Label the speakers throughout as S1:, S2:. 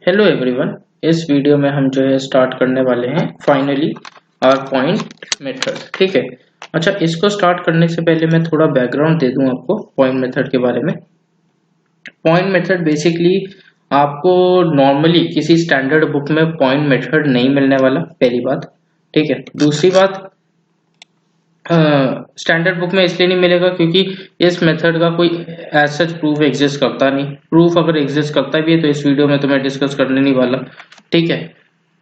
S1: Hello everyone. इस video में हम जो है स्टार्ट करने वाले हैं फाइनली आवर पॉइंट मेथड। ठीक है। अच्छा, इसको स्टार्ट करने से पहले मैं थोड़ा बैकग्राउंड दे दूं आपको पॉइंट मेथड के बारे में। पॉइंट मेथड बेसिकली आपको नॉर्मली किसी स्टैंडर्ड बुक में पॉइंट मेथड नहीं मिलने वाला, पहली बात। ठीक है। दूसरी बात, स्टैंडर्ड बुक में इसलिए नहीं मिलेगा क्योंकि इस मेथड का कोई एज सच प्रूफ एग्जिस्ट करता नहीं। प्रूफ अगर एग्जिस्ट करता भी है तो इस वीडियो में तो मैं डिस्कस करने नहीं वाला। ठीक है।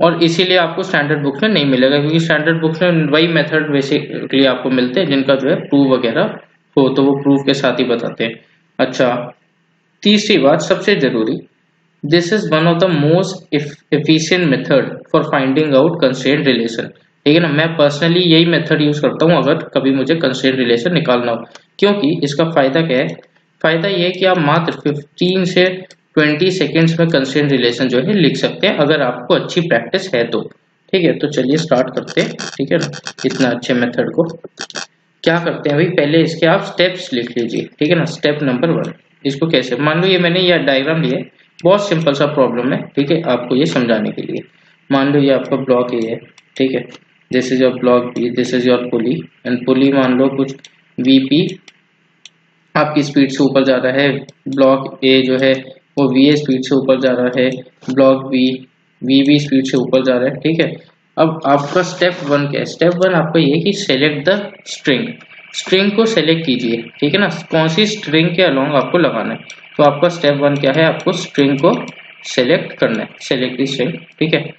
S1: और इसीलिए आपको स्टैंडर्ड बुक में नहीं मिलेगा क्योंकि स्टैंडर्ड बुक में वही मेथड बेसिकली आपको मिलते हैं जिनका जो है प्रूफ वगैरह हो, तो वो प्रूफ के साथ ही बताते हैं। अच्छा, तीसरी बात सबसे जरूरी, this is one of the most efficient method for finding out constraint relation. ठीक है ना, मैं पर्सनली यही मेथड यूज करता हूँ अगर कभी मुझे कंस्ट्रेंट रिलेशन निकालना हो। क्योंकि इसका फायदा क्या है? फायदा ये है कि आप मात्र 15 से 20 सेकेंड्स में कंस्ट्रेंट रिलेशन जो है लिख सकते हैं अगर आपको अच्छी प्रैक्टिस है तो। ठीक है, तो चलिए स्टार्ट करते हैं। ठीक है ना, इतना अच्छे मेथड को क्या करते हैं भाई, पहले इसके आप स्टेप्स लिख लीजिए। ठीक है ना, स्टेप नंबर 1। इसको कैसे, मान लो ये मैंने ये डायग्राम लिया है, बहुत सिंपल सा प्रॉब्लम है। ठीक है, आपको ये समझाने के लिए। मान लो ये आपका ब्लॉक ए है। ठीक है, this is your block B, this is your pulley, and pulley मान लो कुछ वीपी आपकी स्पीड से ऊपर जा रहा है। ब्लॉक ए जो है वो वी स्पीड से ऊपर जा रहा है, ब्लॉक बी वी स्पीड से ऊपर जा रहा है। ठीक है, अब आपका स्टेप 1 क्या है? स्टेप 1 आपका ये कि सेलेक्ट द स्ट्रिंग। स्ट्रिंग को सेलेक्ट कीजिए। ठीक है ना, कौन सी स्ट्रिंग के अलोंग आपको लगाना है। तो आपका स्टेप 1 क्या है? आपको स्ट्रिंग को सेलेक्ट करना है, सेलेक्ट द स्ट्रिंग। ठीक है,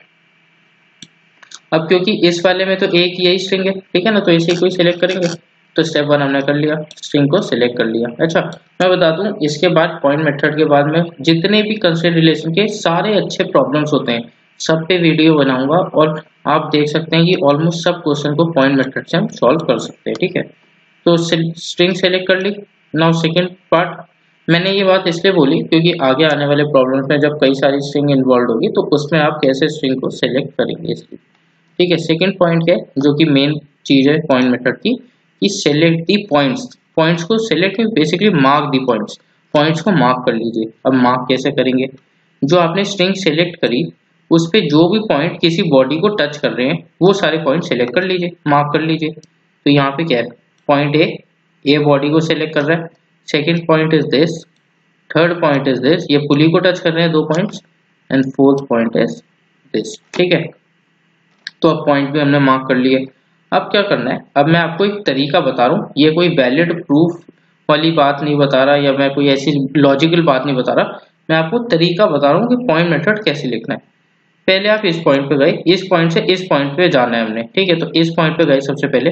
S1: अब क्योंकि इस वाले में तो एक यही स्ट्रिंग है, ठीक है ना, तो इसे कोई सेलेक्ट करेंगे। तो स्टेप 1 हमने कर लिया, स्ट्रिंग को सिलेक्ट कर लिया। अच्छा, मैं बता दूं इसके बाद पॉइंट मेथड के बाद में जितने भी कंस्ट्रेंट रिलेशन के सारे अच्छे प्रॉब्लम्स होते हैं सब पे वीडियो बनाऊंगा और आप देख सकते हैं कि ऑलमोस्ट सब क्वेश्चन को पॉइंट मेथड से हम सॉल्व कर सकते हैं। ठीक है, तो स्ट्रिंग सेलेक्ट कर ली। नाउ सेकेंड पार्ट, मैंने ये बात इसलिए बोली क्योंकि आगे आने वाले प्रॉब्लम्स में जब कई सारी स्ट्रिंग इन्वॉल्व होगी तो उसमें आप कैसे स्ट्रिंग को सेलेक्ट करेंगे इसलिए। ठीक है, सेकेंड पॉइंट क्या है जो कि मेन चीज है पॉइंट मेथड की, कि सेलेक्ट दी पॉइंट्स। पॉइंट्स को select basically mark the points. Points को मार्क कर लीजिए। अब मार्क कैसे करेंगे? जो आपने स्ट्रिंग सेलेक्ट करी उस पे जो भी पॉइंट किसी बॉडी को टच कर रहे हैं वो सारे पॉइंट सेलेक्ट कर लीजिए, मार्क कर लीजिए। तो यहाँ पे क्या है? पॉइंट ए बॉडी को सेलेक्ट कर रहा है, second point is this, third point is this, ये पुली को टच कर रहे हैं 2 points, and fourth point is this. ठीक है, तो अब पॉइंट भी हमने मार्क कर लिए। अब क्या करना है? अब मैं आपको एक तरीका बता रहा हूँ, ये कोई वैलिड प्रूफ वाली बात नहीं बता रहा या मैं कोई ऐसी लॉजिकल बात नहीं बता रहा, मैं आपको तरीका बता रहा हूँ कि पॉइंट मेथड कैसे लिखना है। पहले आप इस पॉइंट पे गए, इस पॉइंट से इस पॉइंट पे जाना है हमने। ठीक है, तो इस पॉइंट पे गए सबसे पहले,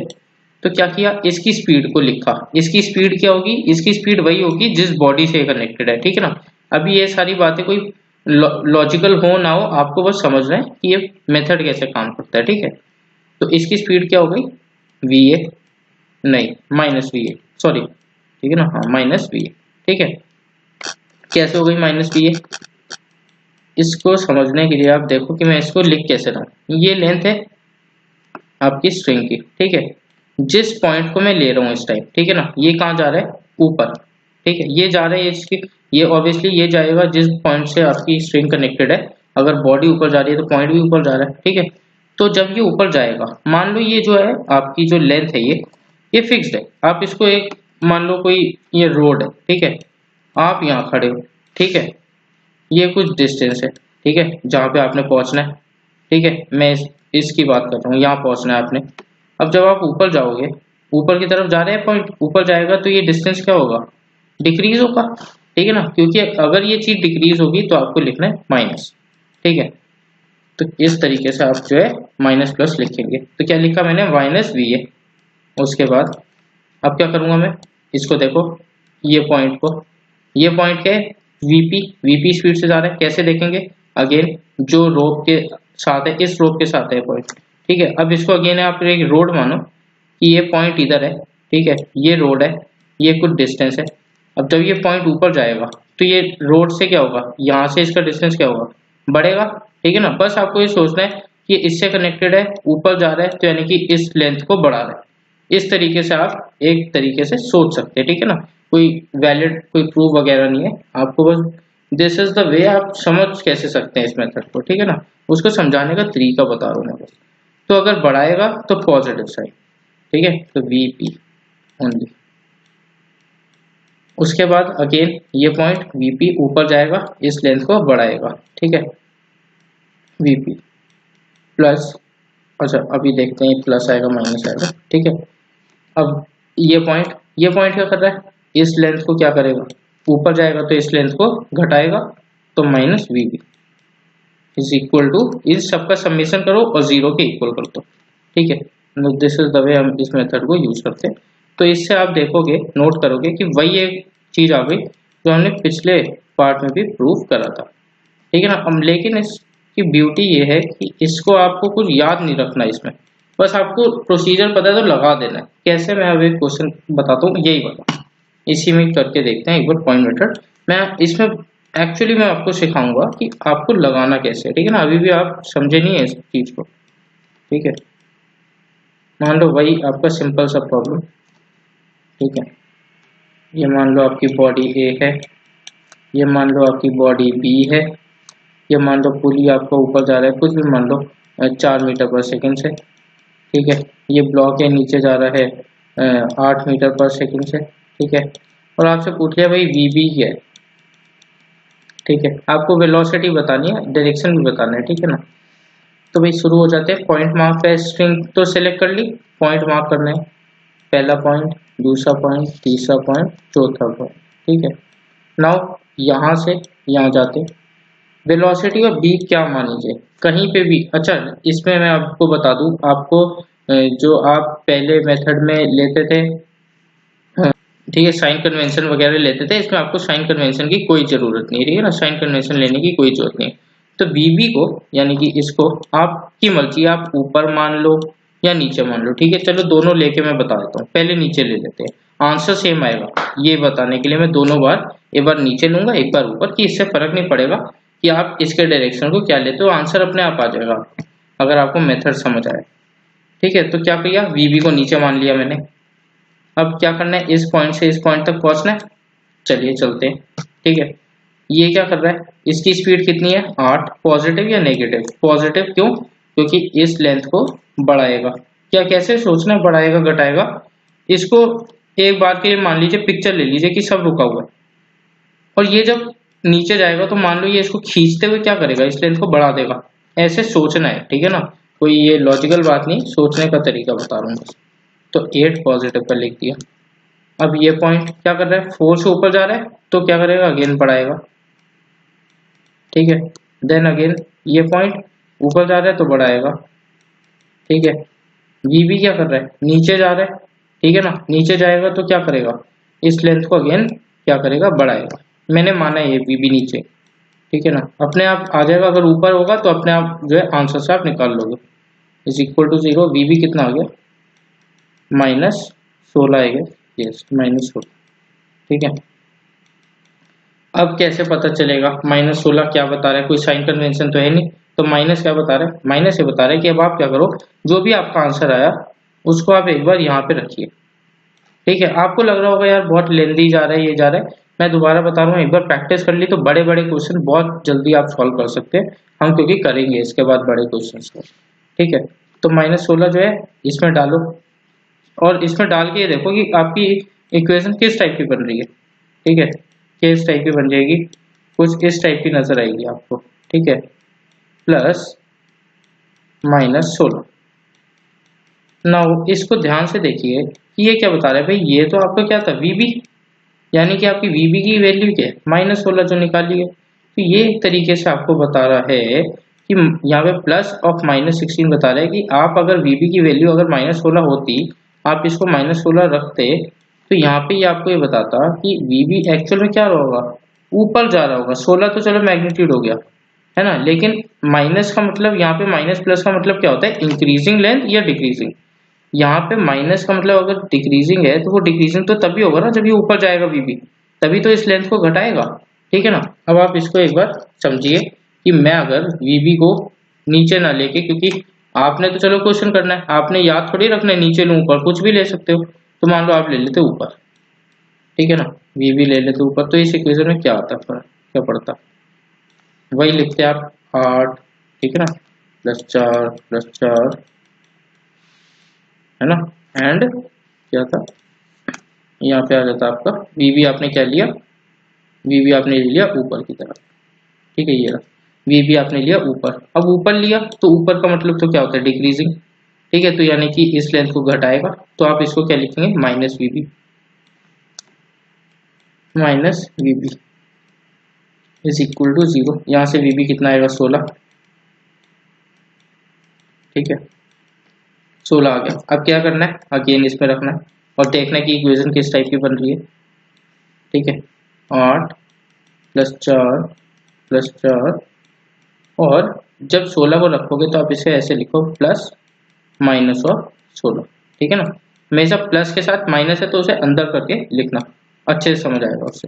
S1: तो क्या किया? इसकी स्पीड को लिखा। इसकी स्पीड क्या होगी? इसकी स्पीड वही होगी जिस बॉडी से कनेक्टेड है। ठीक है ना, अभी ये सारी बातें कोई लॉजिकल हो ना हो, आपको बस समझना है कि ये मेथड कैसे काम करता है। ठीक है, तो इसकी स्पीड क्या हो गई? वी ए, नहीं माइनस वी ए, सॉरी। ठीक है ना, हाँ माइनस वी ए। ठीक है, कैसे हो गई माइनस वी ए? इसको समझने के लिए आप देखो कि मैं इसको लिख कैसे रहा हूँ। ये लेंथ है आपकी स्ट्रिंग की। ठीक है, जिस पॉइंट को मैं ले रहा हूँ इस टाइम, ठीक है ना, ये कहाँ जा रहा है? ऊपर। ठीक है, ये जा रहा है इसकी, ये ऑब्वियसली ये जाएगा जिस पॉइंट से आपकी स्ट्रिंग कनेक्टेड है। अगर बॉडी ऊपर जा रही है तो पॉइंट भी ऊपर जा रहा है। ठीक है, तो जब ये ऊपर जाएगा, मान लो ये जो है आपकी जो लेंथ है ये फिक्स्ड है। आप इसको एक मान लो कोई ये रोड है, ठीक है, आप यहाँ खड़े हो। ठीक है, ये कुछ डिस्टेंस है, ठीक है, जहाँ पे आपने पहुंचना है। ठीक है, मैं इसकी बात कर रहा हूँ, यहाँ पहुंचना है आपने। अब जब आप ऊपर जाओगे, ऊपर की तरफ जा रहे हैं पॉइंट, ऊपर जाएगा तो ये डिस्टेंस क्या होगा? डिक्रीज होगा। ठीक है ना, क्योंकि अगर ये चीज डिक्रीज होगी तो आपको लिखना है माइनस। ठीक है, तो इस तरीके से आप जो है माइनस प्लस लिखेंगे। तो क्या लिखा मैंने? Minus V A. उसके बाद अब क्या करूंगा मैं? इसको देखो, ये पॉइंट को, ये पॉइंट क्या है? वीपी स्पीड से जा रहा है। कैसे देखेंगे? अगेन जो रोप के साथ है, इस रोप के साथ है पॉइंट। ठीक है, अब इसको अगेन आप एक रोड मानो कि ये पॉइंट इधर है। ठीक है, ये रोड है, ये कुछ डिस्टेंस है। अब जब ये पॉइंट ऊपर जाएगा तो ये रोड से क्या होगा? यहाँ से इसका डिस्टेंस क्या होगा? बढ़ेगा। ठीक है ना, बस आपको ये सोचना है कि इससे कनेक्टेड है, ऊपर जा रहा है, तो यानी कि इस लेंथ को बढ़ा रहा है। इस तरीके से आप एक तरीके से सोच सकते हैं। ठीक है ना, कोई वैलिड कोई प्रूफ वगैरह नहीं है, आपको बस दिस इज द वे आप समझ कैसे सकते हैं इस मेथड को, ठीक है ना, उसको समझाने का तरीका बता रहा हूँ मैं बस। तो अगर बढ़ाएगा तो पॉजिटिव साइड, ठीक है, तो VP ओनली। उसके बाद अगेन ये पॉइंट VP ऊपर जाएगा, इस लेंथ को बढ़ाएगा, ठीक है, VP प्लस, अच्छा अभी देखते हैं प्लस आएगा माइनस आएगा, ठीक है। अब ये पॉइंट क्या कर रहा है, इस लेंथ को क्या करेगा, ऊपर जाएगा तो इस लेंथ को घटाएगा, तो minus VB is equal to, इस सबका समेशन करो और जीरो के इक्वल कर दो, ठीक है। दिस इज द वे हम इस मेथड को यूज करते हैं। तो इससे आप देखोगे, नोट करोगे कि वही एक चीज आ गई जो हमने पिछले पार्ट में भी प्रूव करा था, ठीक है ना। अब लेकिन इसकी ब्यूटी ये है कि इसको आपको कुछ याद नहीं रखना, इसमें बस आपको प्रोसीजर पता है तो लगा देना है। कैसे, मैं अभी क्वेश्चन बताता हूँ, यही वाला इसी में करके देखते हैं एक बार पॉइंट मेथड। मैं इसमें एक्चुअली मैं आपको सिखाऊंगा कि आपको लगाना कैसे है, ठीक है ना। अभी भी आप समझे नहीं है इस चीज को, ठीक है। मान लो वही आपका सिंपल सा प्रॉब्लम, ठीक है। ये मान लो आपकी बॉडी A है, ये मान लो आपकी बॉडी B है, ये मान लो पुली आपका ऊपर जा रहा है, कुछ भी मान लो 4 मीटर पर सेकंड से, ठीक है। ये ब्लॉक है, नीचे जा रहा है 8 मीटर पर सेकंड से, ठीक है। और आपसे पूछ लिया भाई VB क्या है, ठीक है। आपको वेलोसिटी बतानी है, डायरेक्शन भी बताना है, ठीक है ना। तो भाई शुरू हो जाते हैं। पॉइंट मार्क है, स्ट्रिंग तो सिलेक्ट कर ली, पॉइंट मार्क करना है, पहला पॉइंट, दूसरा पॉइंट, तीसरा पॉइंट, चौथा पॉइंट, ठीक है। नाउ यहाँ से यहाँ जाते, वेलोसिटी और बी क्या मान लीजिए कहीं पे भी। अच्छा इसमें मैं आपको बता दूं, आपको जो आप पहले मेथड में लेते थे, ठीक है, साइन कन्वेंशन वगैरह लेते थे, इसमें आपको साइन कन्वेंशन की कोई जरूरत नहीं, ठीक है ना, साइन कन्वेंशन लेने की कोई जरूरत नहीं। तो बीबी को यानी कि इसको आपकी मर्जी, आप ऊपर मान लो या नीचे मान लो, ठीक है। चलो दोनों लेके मैं बता देता हूँ, पहले नीचे ले लेते हैं, आंसर सेम आएगा। ये बताने के लिए मैं दोनों बार, एक बार नीचे लूंगा एक बार ऊपर, कि इससे फर्क नहीं पड़ेगा कि आप इसके डायरेक्शन को क्या लेते हो, आंसर अपने आप आ जाएगा अगर आपको मेथड समझ आए, ठीक है। तो क्या किया, वीबी को नीचे मान लिया मैंने। अब क्या करना है, इस पॉइंट से इस पॉइंट तक पहुंचना है, चलिए चलते हैं, ठीक है। ये क्या कर रहा है, इसकी स्पीड कितनी है 8, पॉजिटिव या नेगेटिव, पॉजिटिव, क्यों, क्योंकि इस लेंथ को बढ़ाएगा। क्या कैसे सोचना है, बढ़ाएगा घटाएगा, इसको एक बार के लिए मान लीजिए पिक्चर ले लीजिए कि सब रुका हुआ है, और ये जब नीचे जाएगा तो मान लो ये इसको खींचते हुए क्या करेगा, इस लेंथ को बढ़ा देगा। ऐसे सोचना है, ठीक है ना, कोई ये लॉजिकल बात नहीं, सोचने का तरीका बता रहा हूँ। तो 8 पॉजिटिव पर लिख दिया। अब ये पॉइंट क्या कर रहा है, 4 से ऊपर जा रहा है तो क्या करेगा, अगेन बढ़ाएगा, ठीक है। देन अगेन ये पॉइंट ऊपर जा रहा है तो बढ़ाएगा, ठीक है। वीबी क्या कर रहा है, नीचे जा रहा है, ठीक है ना, नीचे जाएगा तो क्या करेगा, इस लेंथ को अगेन क्या करेगा, बढ़ाएगा। मैंने माना है ये वीबी नीचे, ठीक है ना, अपने आप आ जाएगा। अगर ऊपर होगा तो अपने आप जो है आंसर से आप निकाल लोगे, इज इक्वल टू 0। वीबी कितना आ गया, -16 आएगा, यस -16, ठीक है। अब कैसे पता चलेगा, -16 क्या बता रहा है, कोई साइन कन्वेंशन तो है नहीं, तो माइनस क्या बता रहा है, माइनस ये बता रहा है कि अब आप क्या करो, जो भी आपका आंसर आया उसको आप एक बार यहाँ पे रखिए, ठीक है। आपको लग रहा होगा यार बहुत लेंदी जा रहा है, ये जा रहा है, मैं दोबारा बता रहा हूँ, एक बार प्रैक्टिस कर ली तो बड़े बड़े क्वेश्चन बहुत जल्दी आप सॉल्व कर सकते हैं, हम क्योंकि करेंगे इसके बाद बड़े क्वेश्चन को, ठीक है। तो -16 जो है इसमें डालो, और इसमें डाल के ये देखो कि आपकी इक्वेशन किस टाइप की बन रही है, ठीक है, किस टाइप की बन जाएगी, कुछ इस टाइप की नजर आएगी आपको, ठीक है, प्लस -16। नाउ इसको ध्यान से देखिए कि ये क्या बता रहा है भाई, ये तो आपका क्या था वीबी, यानी कि आपकी वीबी की वैल्यू क्या है -16 जो निकाली है। तो ये एक तरीके से आपको बता रहा है कि यहाँ पे प्लस ऑफ -16 बता रहा है कि आप अगर वीबी की वैल्यू अगर -16 होती, आप इसको -16 रखते, तो यहाँ पे ये आपको ये बताता कि वीबी एक्चुअल में क्या होगा, ऊपर जा रहा होगा। 16 तो चलो मैग्नीट्यूड हो गया है ना, लेकिन माइनस का मतलब यहाँ पे माइनस प्लस का मतलब क्या होता है, इंक्रीजिंग लेंथ या डिक्रीजिंग। यहाँ पे माइनस का मतलब अगर डिक्रीजिंग है तो वो डिक्रीजिंग तो तभी होगा ना जब ये ऊपर जाएगा वीबी, तभी तो इस लेंथ को घटाएगा, ठीक है ना। अब आप इसको एक बार समझिए कि मैं अगर वीबी को नीचे ना लेके, क्योंकि आपने तो चलो क्वेश्चन करना है, आपने याद थोड़ी रखना है नीचे लूं ऊपर, कुछ भी ले सकते हो। तो मान लो आप ले लेते ऊपर, ठीक है ना, वीबी ले लेते ऊपर, तो इस इक्वेशन में क्या आता है फर्क, क्या पड़ता, वही लिखते आप 8, ठीक है ना, +4 है ना, एंड क्या था, यहाँ पे आ जाता आपका वी आपने क्या लिया, वी आपने ले लिया ऊपर की तरफ, ठीक है, ये वी आपने लिया ऊपर। अब ऊपर लिया तो ऊपर का मतलब तो क्या होता है, डिक्रीजिंग, ठीक है, तो यानी कि इस लेंथ को घटाएगा, तो आप इसको क्या लिखेंगे, minus V is equal to 0। यहाँ से वी कितना आएगा, 16, ठीक है, 16 आ गया। अब क्या करना है, अगेन इसमें रखना है और देखना है कि इक्वेशन किस टाइप की बन रही है, ठीक है, 8 +4 और जब 16 को रखोगे तो आप इसे ऐसे लिखो प्लस माइनस और 16, ठीक है ना, हमेशा प्लस के साथ माइनस है तो उसे अंदर करके लिखना, अच्छे से समझ आएगा उससे।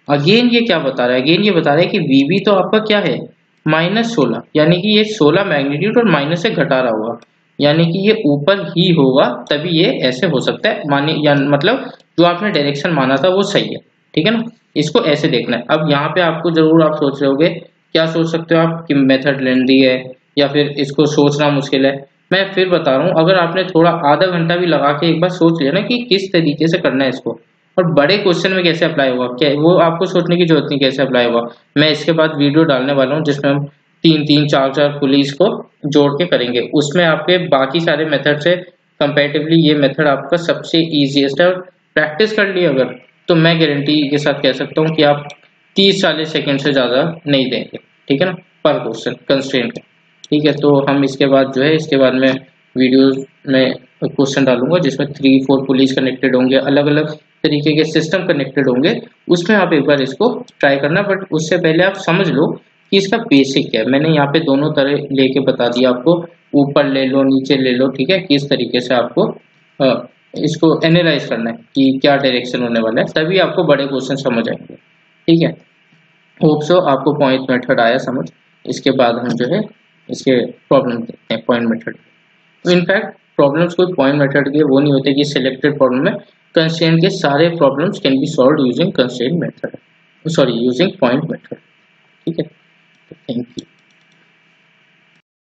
S1: अगेन ये क्या बता रहा है, अगेन ये बता रहा है कि वी तो आपका क्या है, -16, यानी कि ये 16 मैग्नीट्यूड और माइनस से घटा रहा होगा, यानी कि ये ऊपर ही होगा, तभी ये ऐसे हो सकता है, माने या मतलब जो आपने डायरेक्शन माना था वो सही है, ठीक है ना, इसको ऐसे देखना है। अब यहाँ पे आपको जरूर आप सोच रहे होगे, क्या सोच सकते हो आप कि मेथड लेंदी है या फिर इसको सोचना मुश्किल है। मैं फिर बता रहा हूँ, अगर आपने थोड़ा आधा घंटा भी लगा के एक बार सोच लिया ना कि किस तरीके से करना है इसको, और बड़े क्वेश्चन में कैसे अप्लाई होगा, क्या वो आपको सोचने की जरूरत नहीं कैसे अप्लाई होगा। मैं इसके बाद वीडियो डालने वाला हूँ जिसमें हम 3-3 4-4 पुलिस को जोड़ के करेंगे, उसमें आपके बाकी सारे मेथड से कंपैरेटिवली ये मेथड आपका सबसे इजीएस्ट है, और प्रैक्टिस कर ली अगर तो मैं गारंटी के साथ कह सकता हूँ कि आप 30-40 सेकंड से ज़्यादा नहीं देंगे, ठीक है ना, पर क्वेश्चन कंस्ट्रेंट है, ठीक है। तो हम इसके बाद जो है, इसके बाद में वीडियो में क्वेश्चन डालूंगा जिसमें 3-4 पुलिस कनेक्टेड होंगे, अलग अलग तरीके के सिस्टम कनेक्टेड होंगे, उसमें आप एक बार इसको ट्राई करना, बट उससे पहले आप समझ लो कि इसका बेसिक क्या है। मैंने यहाँ पे दोनों तरह लेके बता दिया आपको, ऊपर ले लो नीचे ले लो, ठीक है, किस तरीके से आपको इसको एनालाइज करना है कि क्या डायरेक्शन होने वाला है, तभी आपको बड़े क्वेश्चन समझ आएंगे, ठीक है। होप सो आपको पॉइंट मेथड आया समझ। इसके बाद हम जो है इसके प्रॉब्लम देखते हैं पॉइंट मेथड। इनफैक्ट प्रॉब्लम्स कोई पॉइंट मेथड के वो नहीं होते कि सिलेक्टेड प्रॉब्लम में कंस्ट्रेंट के सारे problems can be solve using constraint method, sorry using point method, ठीक है। Thank you.